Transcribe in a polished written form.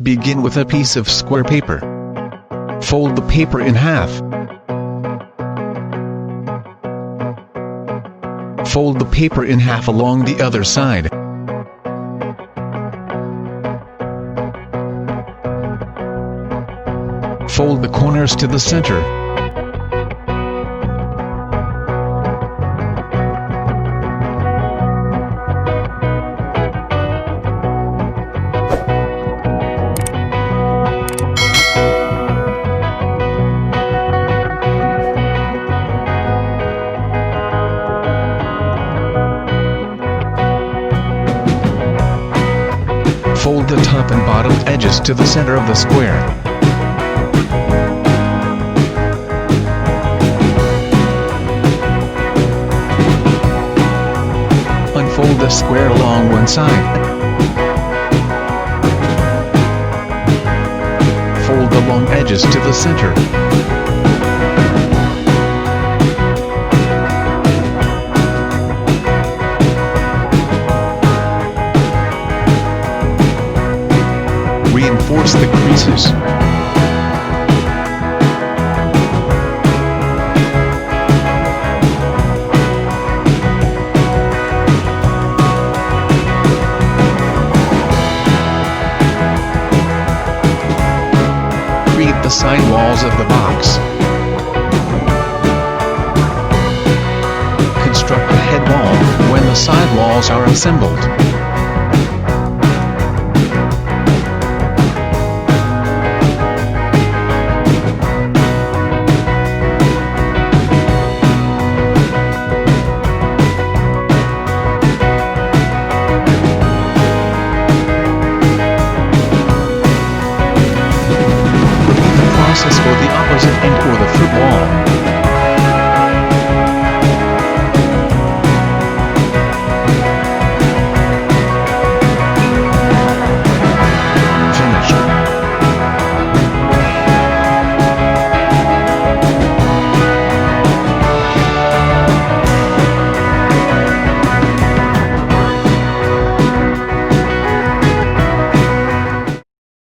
Begin with a piece of square paper. Fold the paper in half. Fold the paper in half along the other side. Fold the corners to the center. Fold the top and bottom edges to the center of the square. Unfold the square along one side. Fold the long edges to the center. Reinforce the creases. Create the side walls of the box. Construct the head wall when the side walls are assembled. For the opposite end or the foot wall.